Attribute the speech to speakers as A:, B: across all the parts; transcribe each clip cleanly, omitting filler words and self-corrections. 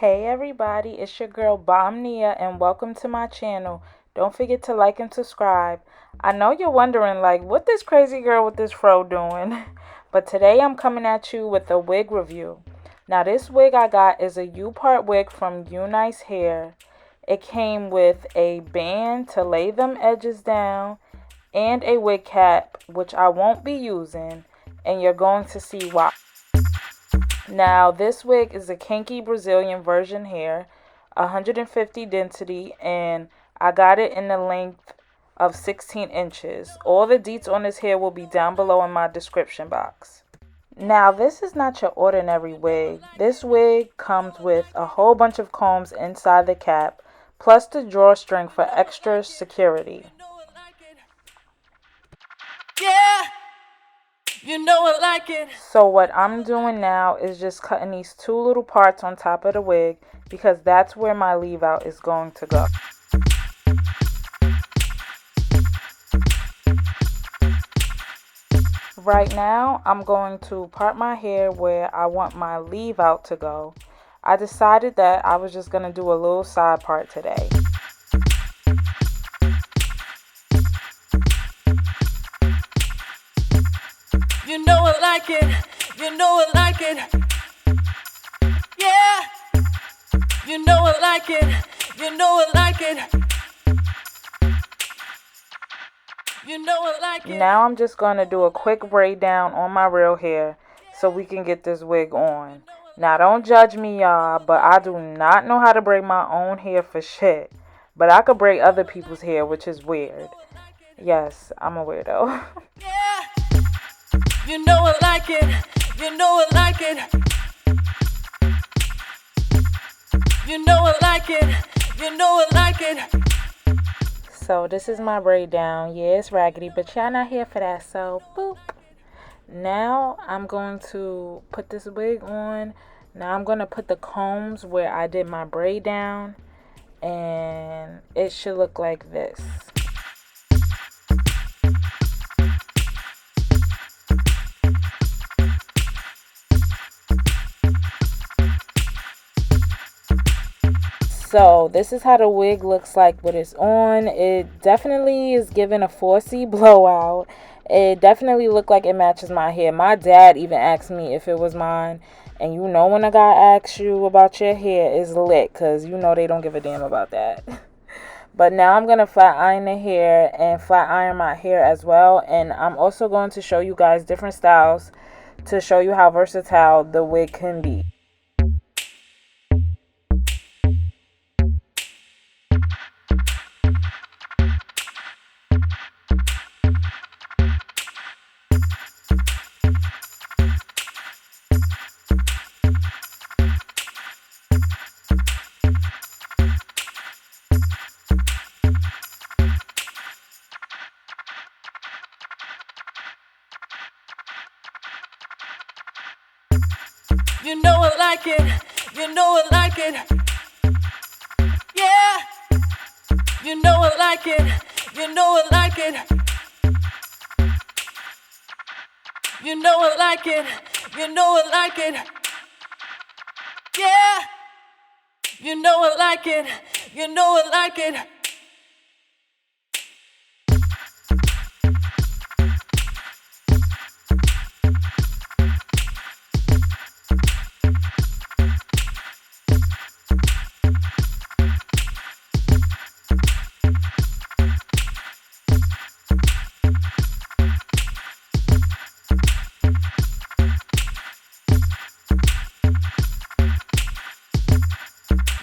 A: Hey everybody, it's your girl Bomb Nia and welcome to my channel. Don't forget to like and subscribe. I know you're wondering what this crazy girl with this fro doing? But today I'm coming at you with a wig review. Now this wig I got is a Upart wig from Unice hair. It came with a band to lay them edges down and a wig cap, which I won't be using, and you're going to see why. Now, this wig is a kinky Brazilian version hair, 150 density, and I got it in the length of 16 inches. All the deets on this hair will be down below in my description box. Now, this is not your ordinary wig. This wig comes with a whole bunch of combs inside the cap, plus the drawstring for extra security.
B: Yeah, you know I like it.
A: So what I'm doing now is just cutting these two little parts on top of the wig because that's where my leave out is going to go. Right now, I'm going to part my hair where I want my leave out to go. I decided that I was just going to do a little side part today.
B: You know I like it. You know I like it. Yeah. You know I like it. You know I like it. You know I like it.
A: Now I'm just going to do a quick braid down on my real hair so we can get this wig on. Now don't judge me, y'all, but I do not know how to braid my own hair for shit. But I could braid other people's hair, which is weird. Yes, I'm a weirdo.
B: Yeah. You know I like it. You know I like it. You know I like it. You know I like it.
A: So this is my braid down. Yeah, it's raggedy, but y'all not here for that, so boop. Now I'm going to put this wig on. Now I'm going to put the combs where I did my braid down, and it should look like this. So this is how the wig looks like when it's on. It definitely is giving a 4C blowout. It definitely looked like it matches my hair. My dad even asked me if it was mine. And you know when a guy asks you about your hair, it's lit. Because you know they don't give a damn about that. But now I'm going to flat iron the hair and flat iron my hair as well. And I'm also going to show you guys different styles to show you how versatile the wig can be.
B: You know I like it. You know I like it. Yeah. You know I like it. You know I like it. You know I like it. You know I like it. Yeah. You know I like it. You know I like it.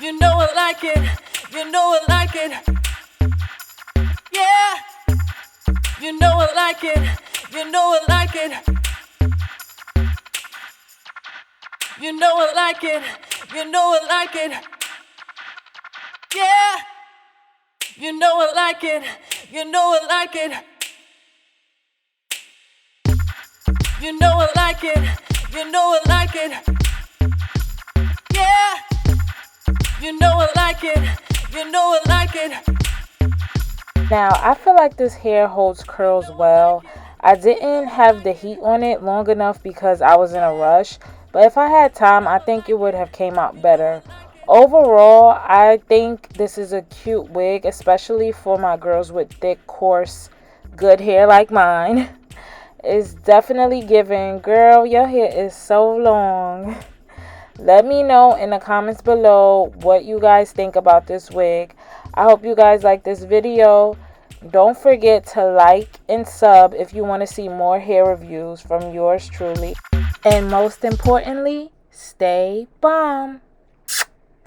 B: You know I like it. You know I like it. Yeah. You know I like it. You know I like it. You know I like it. You know I like it. Yeah. You know I like it. You know I like it. You know I like it. You know I like it. Yeah. You know I like it. You know I like it.
A: Now, I feel like this hair holds curls well. I didn't have the heat on it long enough because I was in a rush. But if I had time, I think it would have came out better. Overall, I think this is a cute wig, especially for my girls with thick, coarse, good hair like mine. It's definitely giving, girl, your hair is so long. Let me know in the comments below what you guys think about this wig. I hope you guys like this video. Don't forget to like and sub if you want to see more hair reviews from yours truly. And most importantly, stay bomb.